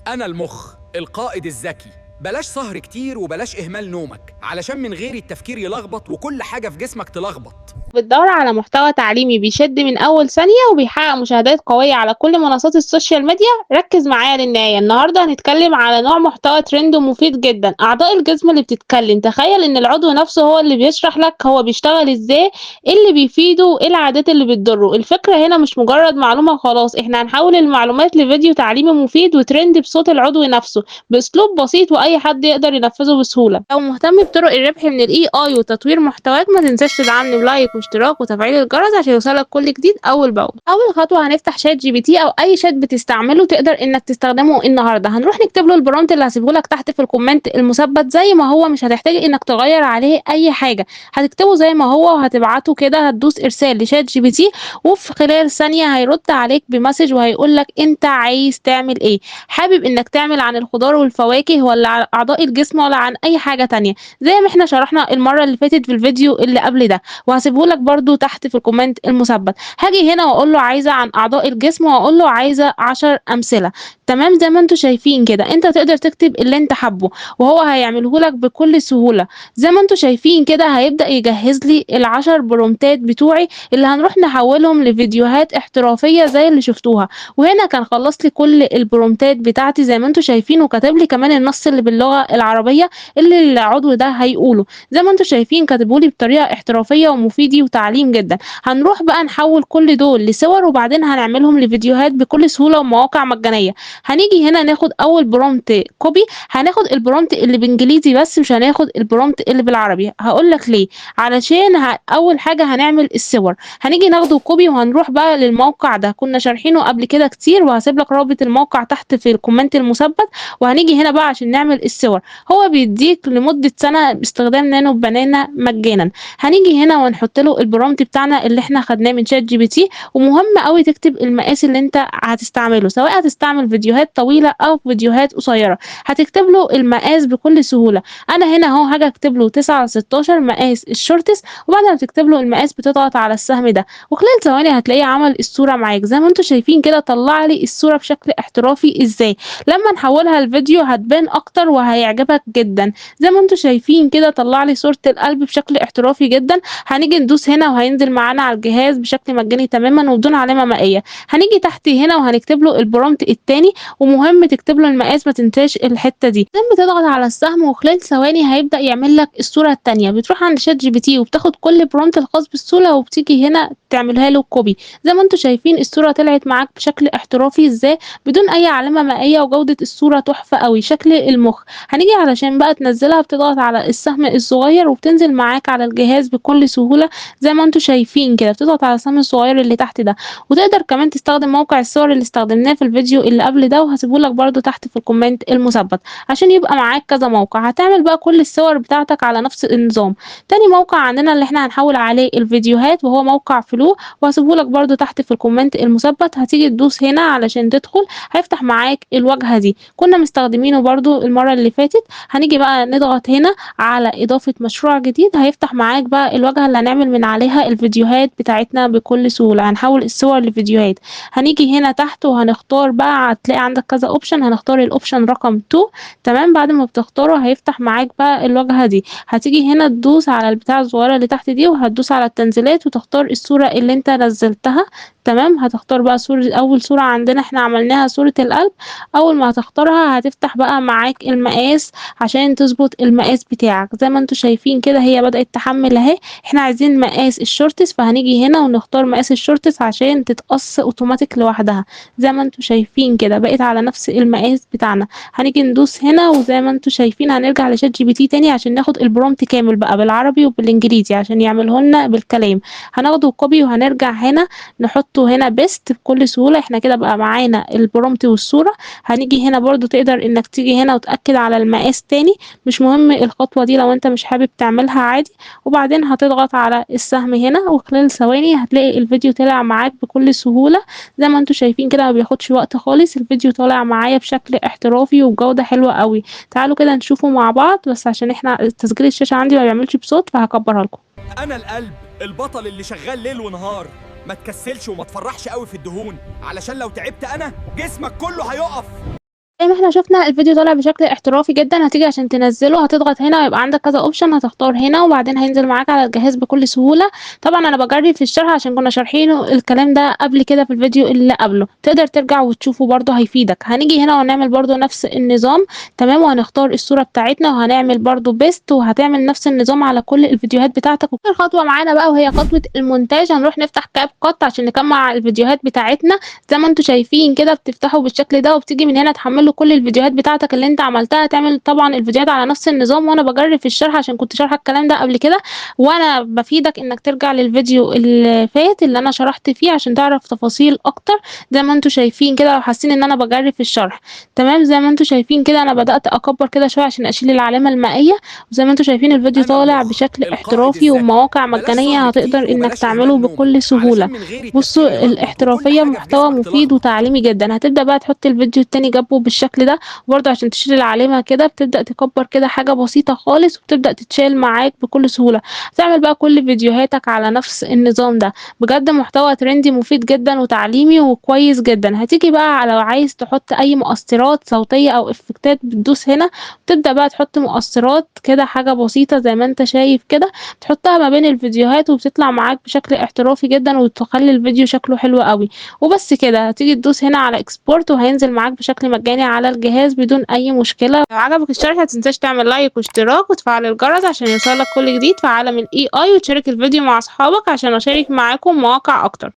أنا المخ القائد الذكي. بلاش سهر كتير وبلاش إهمال نومك، علشان من غير التفكير يلخبط وكل حاجة في جسمك تلخبط. بتدور على محتوى تعليمي بيشد من أول ثانية وبيحقق مشاهدات قوية على كل منصات السوشيال ميديا؟ ركز معايا للنهاية. النهاردة هنتكلم على نوع محتوى ترند ومفيد جدا، أعضاء الجسم اللي بتتكلم. تخيل إن العضو نفسه هو اللي بيشرح لك هو بيشتغل إزاي، إيه اللي بيفيده وإيه العادات اللي بتضره. الفكرة هنا مش مجرد معلومة وخلاص، إحنا هنحول المعلومات لفيديو تعليمي مفيد وترند بصوت العضو نفسه بأسلوب بسيط وأي حد يقدر ينفذه بسهولة. لو مهتم بطرق الربح من ال AI وتطوير محتواك، ما تنساش تدعمني بلايك واشتراك وتفعيل الجرس عشان يوصلك كل جديد أول بأول. أول خطوة هنفتح شات جي بي تي أو أي شات بتستعمله تقدر إنك تستخدمه النهاردة. هنروح نكتب له البرومبت اللي هسيبهولك تحت في الكومنت المثبت زي ما هو، مش هتحتاج إنك تغير عليه أي حاجة، هتكتبه زي ما هو وهتبعته كده. هتدوس إرسال لشات جي بي تي وفي خلال ثانية هيرد عليك بمسج وهيقولك أنت عايز تعمل إيه. حابب إنك تعمل عن الخضار والفواكه ولا عن أعضاء الجسم ولا عن أي حاجة تانية زي ما احنا شرحنا المرة اللي فاتت في الفيديو اللي قبل ده، وهسيبه لك برضو تحت في الكومنت المثبت. هاجي هنا واقول له عايزة عن أعضاء الجسم واقول له عايزة 10 أمثلة. تمام، زي ما انتوا شايفين كده انت تقدر تكتب اللي انت حابه وهو هيعمله لك بكل سهولة. زي ما انتوا شايفين كده هيبدأ يجهز لي ال10 برومتات بتوعي اللي هنروح نحولهم لفيديوهات احترافية زي اللي شفتوها. وهنا كان خلص لي كل البرومتات بتاعتي زي ما انتوا شايفين، وكتب لي كمان النص اللي باللغة العربية اللي العضو ده هيقوله. زي ما انتوا شايفين كاتبه لي بطريقة احترافية ومفيدة وتعليم جدا. هنروح بقى نحول كل دول لصور وبعدين هنعملهم لفيديوهات بكل سهولة ومواقع مجانية. هنيجي هنا ناخد اول برومت كوبي، هناخد البرومت اللي بالانجليزي بس مش هناخد البرومت اللي بالعربي. هقول لك ليه، علشان اول حاجة هنعمل الصور، هنيجي ناخده كوبي وهنروح بقى للموقع ده كنا شارحينه قبل كده كتير، وهسيب لك رابط الموقع تحت في الكومنت المثبت. وهنيجي هنا بقى عشان نعمل الصور، هو بيديك لمدة سنة باستخدام نانو بنانا مجانا. هنيجي هنا ونحط له البرومت بتاعنا اللي احنا خدناه من شات جي بي تي. ومهم قوي تكتب المقاس اللي انت هتستعمله، سواء هتستعمل فيديوهات طويلة او فيديوهات قصيرة هتكتب له المقاس بكل سهولة. انا هنا اهو هاجي اكتب له 9/16 مقاس الشورتس، وبعد ما تكتب له المقاس بتضغط على السهم ده وخلال ثواني هتلاقيه عمل الصورة معاك زي ما انتوا شايفين كده. طلع لي الصورة بشكل احترافي ازاي، لما نحولها الفيديو هتبان اكتر وهيعجبك جدا. زي ما انتوا شايفين كده طلع لي صورة القلب بشكل احترافي جدا. هنيجي ندوس هنا وهينزل معانا على الجهاز بشكل مجاني تماما وبدون علامة مائية. هنيجي تحت هنا وهنكتب له البرومت التاني، ومهم تكتب له المقاس ما تنساش الحتة دي. زي ما تضغط على السهم وخلال ثواني هيبدأ يعمل لك الصورة التانية. بتروح عند شات جي بي تي وبتاخد كل برومت الخاص بالصورة وبتيجي هنا تعملها له كوبي. زي ما انتوا شايفين الصورة طلعت معاك بشكل احترافي ازاي بدون اي علامة مائية، وجودة الصورة تحفة قوي شكل المخ. هنيجي علشان بقى تنزلها بتضغط على السهم الصغير وبتنزل معاك على الجهاز بكل سهولة. زي ما انتوا شايفين كده بتضغط على السهم الصغير اللي تحت ده. وتقدر كمان تستخدم موقع الصور اللي استخدمناه في الفيديو اللي قبل ده، وهسيبهولك برضو تحت في الكومنت المثبت عشان يبقى معاك كذا موقع. هتعمل بقى كل الصور بتاعتك على نفس النظام. تاني موقع عندنا اللي احنا هنحول عليه الفيديوهات وهو موقع فلو، وهسيبهولك برضو تحت في الكومنت المثبت. هتيجي تدوس هنا علشان تدخل، هيفتح معاك الواجهة دي كنا مستخدمينه برضو المرة اللي فاتت. هنيجي بقى نضغط هنا على إضافة مشروع جديد، هيفتح معاك بقى الواجهة اللي هنعمل من عليها الفيديوهات بتاعتنا بكل سهولة. هنحول الصور لفيديوهات. هنيجي هنا تحت وهنختار بقى، هتلاقي عندك كذا اوبشن، هنختار الاوبشن رقم 2. تمام، بعد ما بتختاره هيفتح معاك بقى الواجهة دي. هتيجي هنا تدوس على البتاعة الصغيرة اللي تحت دي وهتدوس على التنزيلات وتختار الصورة اللي انت نزلتها. تمام، هتختار بقى اول صورة عندنا احنا عملناها صورة القلب. اول ما هتختارها هتفتح بقى معاك المقاس عشان تظبط المقاس بتاعك. زي ما انتوا شايفين كده هي بدأت تحمل اهي. احنا عايزين مقاس الشورتس، فهنيجي هنا ونختار مقاس الشورتس عشان تتقص اوتوماتيك لوحدها. زي ما انتوا شايفين كده بقت على نفس المقاس بتاعنا. هنيجي ندوس هنا وزي ما انتوا شايفين هنرجع لشات جي بي تي تاني عشان ناخد البرومت كامل بقى بالعربي وبالانجليزي عشان يعمله لنا بالكلام. هناخده كوبي وهنرجع هنا نحطه هنا بيست بكل سهولة. احنا كده بقى معانا البرومت والصورة. هنيجي هنا برضو تقدر انك تيجي هنا وتأكد على المقاس تاني، مش مهم الخطوة دي لو انت مش حابب تعملها عادي. وبعدين هتضغط على السهم هنا وخلال ثواني هتلاقي الفيديو طلع معاك بكل سهولة. زي ما انتوا شايفين كده ما بياخدش وقت خالص، الفيديو طالع معايا بشكل احترافي وبجودة حلوة قوي. تعالوا كده نشوفه مع بعض، بس عشان احنا تسجيل الشاشة عندي ما بيعملش بصوت فهكبرها لكم. أنا القلب البطل اللي شغال ليل ونهار. ما تكسلش وما تفرحش قوي في الدهون، علشان لو تعبت أنا جسمك كله هيقف. زي ما إحنا شُفنا الفيديو طالع بشكل احترافي جدًا، هتيجي عشان تنزّله هتضغط هنا هيبقى عندك كذا option هتختار هنا، وبعدين هينزل معاك على الجهاز بكل سهولة. طبعًا أنا باجرّي في الشرح عشان كنا شارحينه الكلام ده قبل كده في الفيديو اللي قبله، تقدر ترجع وتشوفه برضه هيفيدك. هنيجي هنا وهنعمل برضه نفس النظام تمام، وهنختار الصورة بتاعتنا وهنعمل برضه paste وهتعمل نفس النظام على كل الفيديوهات بتاعتك. وآخر خطوة معانا بقى وهي خطوة المونتاج، هنروح نفتح CapCut عشان نجمّع الفيديوهات بتاعتنا. زي ما أنتم شايفين كده بتفتحه بالشكل ده، وبتيجي من هنا تحمّل له كل الفيديوهات بتاعتك اللي أنت عملتها، تعمل طبعًا الفيديوهات على نفس النظام، وأنا باجرّي في الشرح عشان كنت شارحة الكلام ده قبل كده، وأنا بافيدك إنك ترجع للفيديو اللي فات اللي أنا شرحت فيه عشان تعرف تفاصيل أكتر. زي ما أنتم شايفين كده لو حاسين إن أنا باجرّي في الشرح تمام، زي ما أنتم شايفين كده أنا بدأت أكبّر كده شوية عشان أشيل العلامة المائية، وزي ما أنتم شايفين الفيديو أنا طالع المُخ، بشكل القائد احترافي الذكي، وبمواقع بلاش مجانية سهر هتقدر كتير إنك وبلاش تعمله إهمال نومك، بكل علشان سهولة. من غير بُصّوا التفكير يلخبط وكل الاحترافية حاجة في محتوى جسمك مفيد تلخبط. وتعليمي جدًا، هتبدأ بقى تحط الفيديو التاني جنبه بالشكل ده، وبرضه عشان تشيل العلامة كده بتبدأ تكبّر كده حاجة بسيطة خالص وبتبدأ تتشال معاك بكل سهولة. هتعمل بقى كل فيديوهاتك على نفس النظام ده، بجد محتوى ترندي مفيد جدًا وتعليمي وكويس جدًا. هتيجي بقى لو عايز تحط أي مؤثرات صوتية أو إفكتات بتدوس هنا، وتبدأ بقى تحط مؤثرات كده حاجة بسيطة زي ما أنت شايف كده، تحطها ما بين الفيديوهات وبتطلع معاك بشكل احترافي جدًا وتخلّي الفيديو شكله حلو أوي. وبس كده، هتيجي تدوس هنا على export وهينزل معاك بشكل مجاني على الجهاز بدون أي مشكلة. لو عجبك الشرح متنساش تعمل لايك واشتراك وتفعل الجرس عشان يوصلك كل جديد في عالم ال AI، وتشارك الفيديو مع أصحابك عشان أشارك معاكم مواقع أكتر.